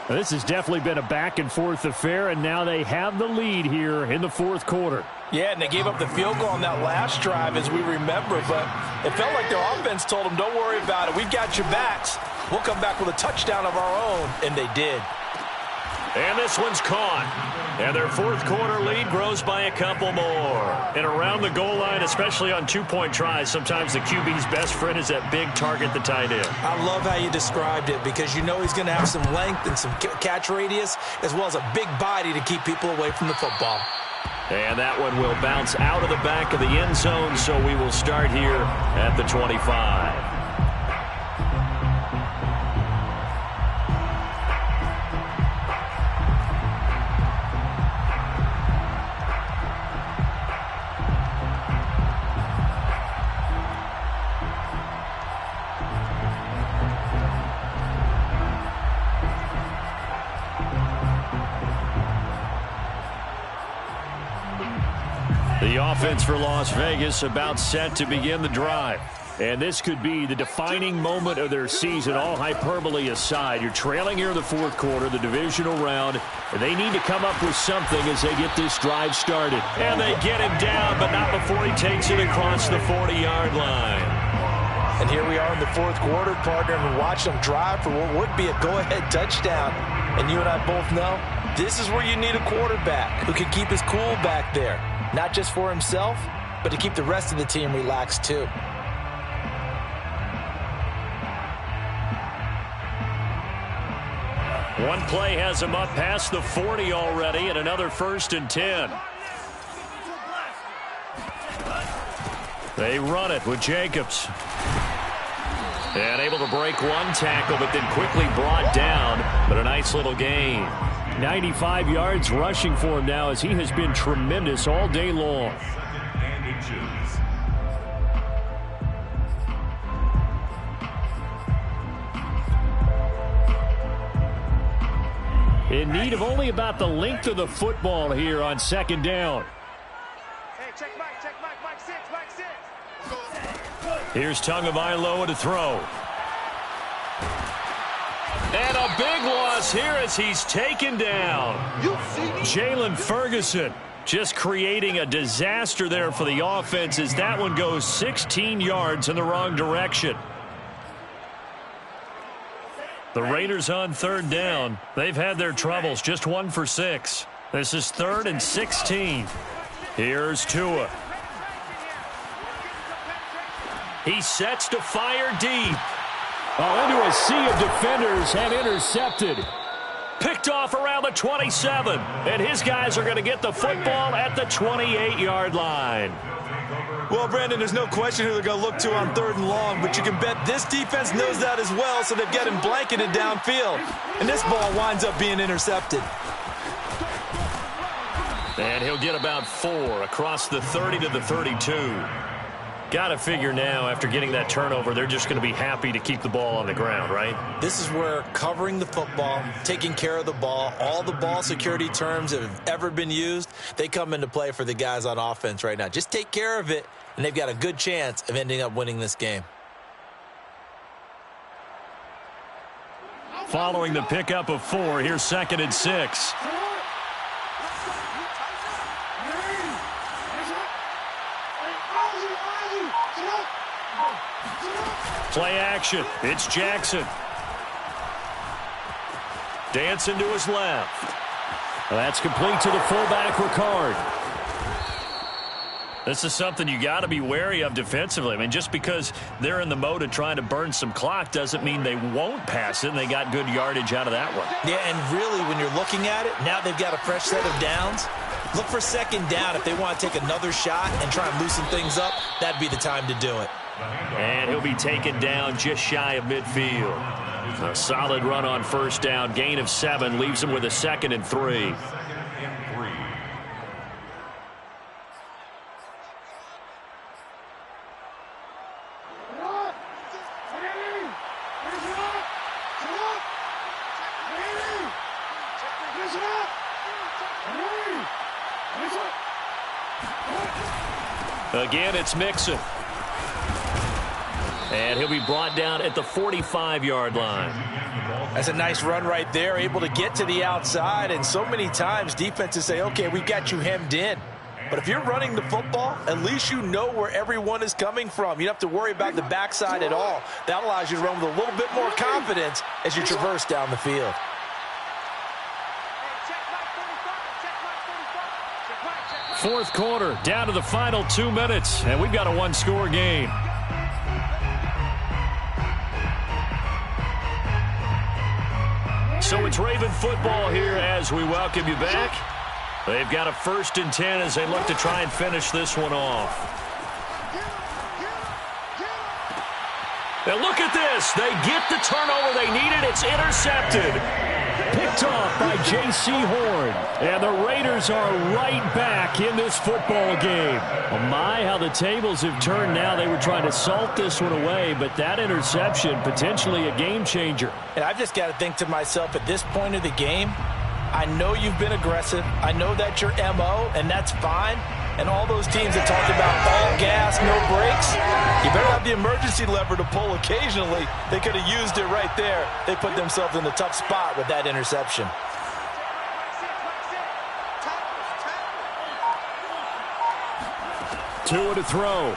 Now, this has definitely been a back-and-forth affair, and now they have the lead here in the 4th quarter. Yeah, and they gave up the field goal on that last drive, as we remember, but it felt like their offense told them, don't worry about it. We've got your backs. We'll come back with a touchdown of our own, and they did. And this one's caught. And their 4th quarter lead grows by a couple more. And around the goal line, especially on 2-point tries, sometimes the QB's best friend is that big target, the tight end. I love how you described it, because you know he's going to have some length and some catch radius, as well as a big body to keep people away from the football. And that one will bounce out of the back of the end zone, so we will start here at the 25. The offense for Las Vegas about set to begin the drive. And this could be the defining moment of their season, all hyperbole aside. You're trailing here in the fourth quarter, the divisional round, and they need to come up with something as they get this drive started. And they get him down, but not before he takes it across the 40-yard line. And here we are in the fourth quarter, partner, and watch them drive for what would be a go-ahead touchdown. And you and I both know this is where you need a quarterback who can keep his cool back there, not just for himself, but to keep the rest of the team relaxed too. One play has him up past the 40 already, and another 1st and 10. They run it with Jacobs. And able to break one tackle, but then quickly brought down. But a nice little gain. 95 yards rushing for him now as he has been tremendous all day long. In need of only about the length of the football here on 2nd down. Hey, check Mike 6. Here's Tagovailoa to throw. And a big loss here as he's taken down. Jalen Ferguson just creating a disaster there for the offense as that one goes 16 yards in the wrong direction. The Raiders on 3rd down. They've had their troubles, just 1 for 6. This is 3rd and 16. Here's Tua. He sets to fire deep. Oh, into a sea of defenders and intercepted. Picked off around the 27. And his guys are going to get the football at the 28-yard line. Well, Brandon, there's no question who they're going to look to on 3rd and long, but you can bet this defense knows that as well, so they've got him blanketed downfield. And this ball winds up being intercepted. And he'll get about 4 across the 30 to the 32. Got to figure now, after getting that turnover, they're just going to be happy to keep the ball on the ground, right? This is where covering the football, taking care of the ball, all the ball security terms that have ever been used, they come into play for the guys on offense right now. Just take care of it, and they've got a good chance of ending up winning this game. Following the pickup of 4, here's 2nd and 6. Play action. It's Jackson. Dancing to his left. Well, that's complete to the fullback, Ricard. This is something you got to be wary of defensively. I mean, just because they're in the mode of trying to burn some clock doesn't mean they won't pass it, and they got good yardage out of that one. Yeah, and really, when you're looking at it, now they've got a fresh set of downs. Look for 2nd down. If they want to take another shot and try and loosen things up, that'd be the time to do it. And he'll be taken down just shy of midfield. A solid run on 1st down. Gain of 7 leaves him with a 2nd and 3. Again, it's Mixon. And he'll be brought down at the 45-yard line. That's a nice run right there, able to get to the outside. And so many times defenses say, okay, we've got you hemmed in. But if you're running the football, at least you know where everyone is coming from. You don't have to worry about the backside at all. That allows you to run with a little bit more confidence as you traverse down the field. Fourth quarter, down to the final 2 minutes, and we've got a 1-score game. So it's Raven football here as we welcome you back. They've got a 1st and 10 as they look to try and finish this one off. Now look at this. They get the turnover they needed. It's intercepted. Picked off by J.C. Horn. And the Raiders are right back in this football game. Oh my, how the tables have turned now. They were trying to salt this one away, but that interception, potentially a game changer. And I've just got to think to myself, at this point of the game, I know you've been aggressive. I know that's your MO, and that's fine. And all those teams that talked about all gas, no brakes, you better have the emergency lever to pull occasionally. They could have used it right there. They put themselves in a tough spot with that interception. Tua to throw.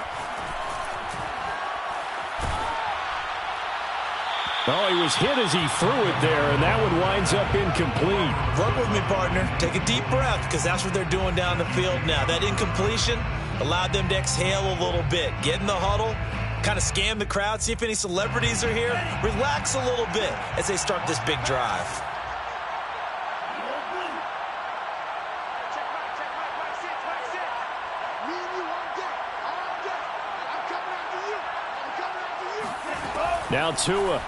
Oh, he was hit as he threw it there, and that one winds up incomplete. Work with me, partner. Take a deep breath, because that's what they're doing down the field now. That incompletion allowed them to exhale a little bit. Get in the huddle, kind of scan the crowd, see if any celebrities are here. Relax a little bit as they start this big drive. Now Tua.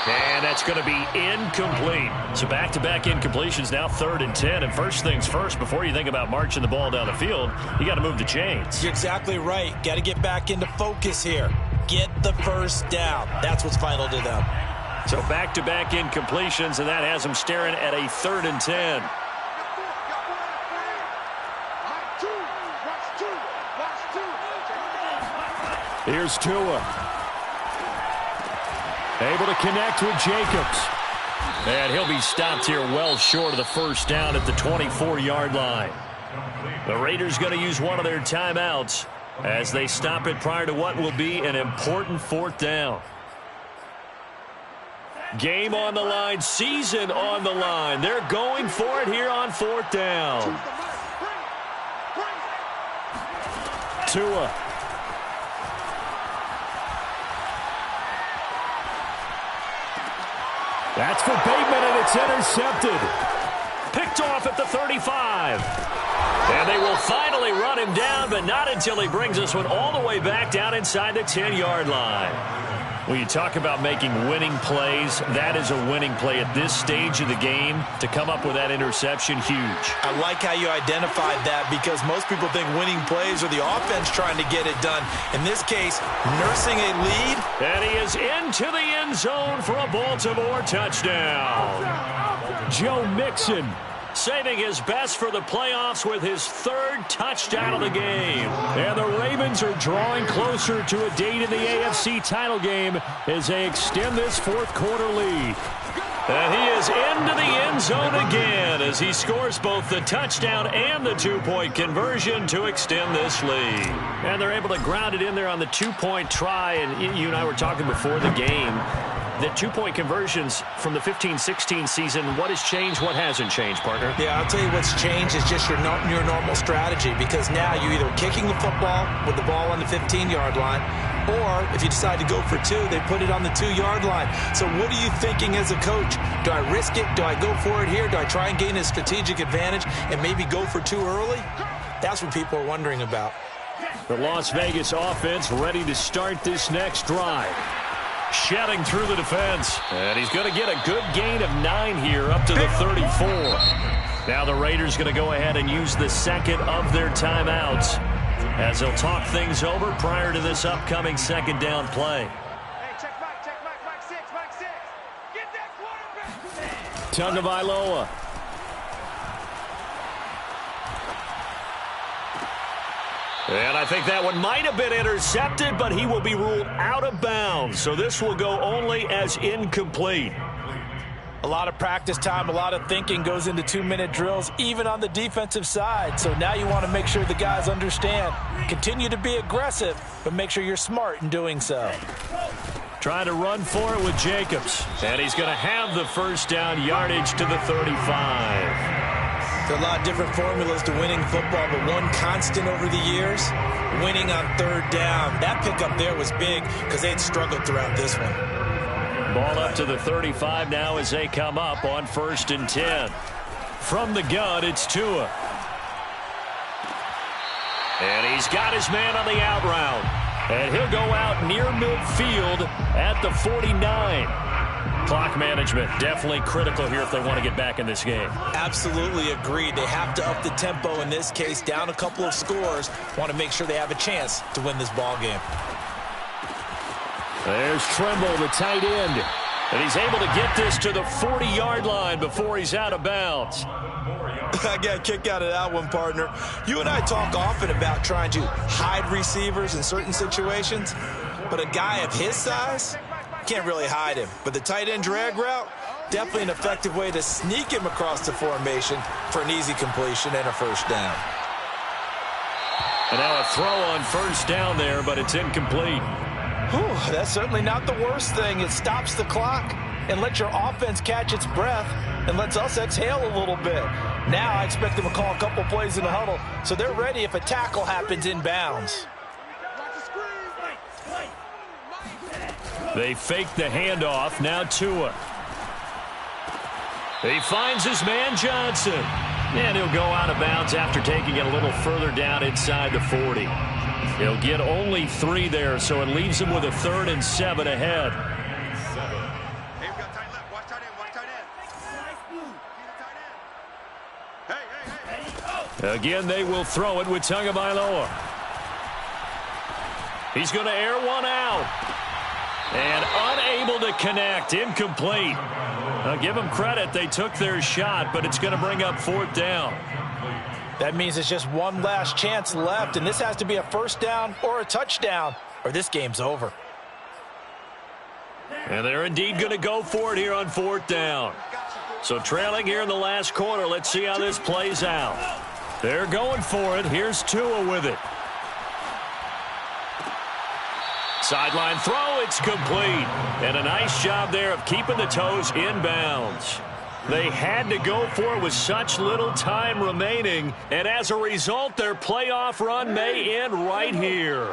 And that's going to be incomplete. So back-to-back incompletions, now 3rd and 10. And first things first, before you think about marching the ball down the field, you got to move the chains. You're exactly right. Got to get back into focus here. Get the first down. That's what's vital to them. So back-to-back incompletions, and that has them staring at a 3rd and 10. Here's Tua. Able to connect with Jacobs. And he'll be stopped here well short of the first down at the 24-yard line. The Raiders going to use one of their timeouts as they stop it prior to what will be an important 4th down. Game on the line, season on the line. They're going for it here on 4th down. Tua. That's for Bateman, and it's intercepted. Picked off at the 35. And they will finally run him down, but not until he brings this one all the way back down inside the 10-yard line. When you talk about making winning plays, that is a winning play at this stage of the game. To come up with that interception, huge. I like how you identified that, because most people think winning plays are the offense trying to get it done. In this case, nursing a lead. And he is into the end zone for a Baltimore touchdown. Joe Mixon saving his best for the playoffs with his 3rd touchdown of the game. And the Ravens are drawing closer to a date in the AFC title game as they extend this 4th quarter lead. And he is into the end zone again as he scores both the touchdown and the 2-point conversion to extend this lead. And they're able to ground it in there on the 2-point try. And you and I were talking before the game. The 2-point conversions from the 15-16 season, what has changed, what hasn't changed, partner? Yeah, I'll tell you what's changed is just your normal strategy, because now you're either kicking the football with the ball on the 15-yard line, or if you decide to go for 2, they put it on the 2-yard line. So what are you thinking as a coach? Do I risk it? Do I go for it here? Do I try and gain a strategic advantage and maybe go for 2 early? That's what people are wondering about. The Las Vegas offense ready to start this next drive. Shedding through the defense. And he's going to get a good gain of 9 here up to the 34. Now the Raiders going to go ahead and use the 2nd of their timeouts as they'll talk things over prior to this upcoming 2nd down play. Hey, check Mike 6. Get that quarterback. Tagovailoa. And I think that one might have been intercepted, but he will be ruled out of bounds. So this will go only as incomplete. A lot of practice time, a lot of thinking goes into 2-minute drills, even on the defensive side. So now you want to make sure the guys understand. Continue to be aggressive, but make sure you're smart in doing so. Trying to run for it with Jacobs. And he's going to have the first down, yardage to the 35. There are a lot of different formulas to winning football, but one constant over the years, winning on 3rd down. That pickup there was big because they had struggled throughout this one. Ball up to the 35 now as they come up on 1st and 10. From the gun, it's Tua. And he's got his man on the out route. And he'll go out near midfield at the 49. Clock management definitely critical here if they want to get back in this game. Absolutely agreed. They have to up the tempo in this case, down a couple of scores. Want to make sure they have a chance to win this ball game. There's Tremble, the tight end. And he's able to get this to the 40-yard line before he's out of bounds. I got a kick out of that one, partner. You and I talk often about trying to hide receivers in certain situations, but a guy of his size can't really hide him. But the tight end drag route, definitely an effective way to sneak him across the formation for an easy completion and a first down. And now a throw on first down there, but it's incomplete. Whew, that's certainly not the worst thing. It stops the clock and lets your offense catch its breath and lets us exhale a little bit. Now I expect them to call a couple plays in the huddle so they're ready if a tackle happens inbounds. They fake the handoff. Now Tua. He finds his man Johnson. And he'll go out of bounds after taking it a little further down inside the 40. He'll get only 3 there, so it leaves him with a 3rd and 7 ahead. Hey, we got tight left. Watch tight end. Watch tight end. Hey. Again, they will throw it with Tagovailoa. He's going to air one out. And unable to connect. Incomplete. Now, give them credit. They took their shot, but it's going to bring up 4th down. That means it's just one last chance left, and this has to be a first down or a touchdown, or this game's over. And they're indeed going to go for it here on 4th down. So trailing here in the last quarter, let's see how this plays out. They're going for it. Here's Tua with it. Sideline throw, it's complete. And a nice job there of keeping the toes inbounds. They had to go for it with such little time remaining, and as a result, their playoff run may end right here.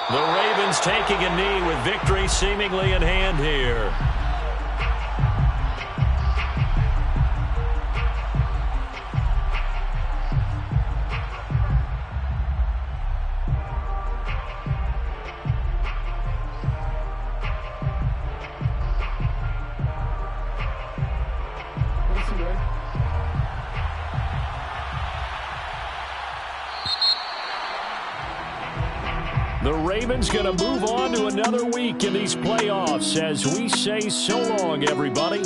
The Ravens taking a knee with victory seemingly in hand here. The Ravens going to move on to another week in these playoffs as we say so long, everybody.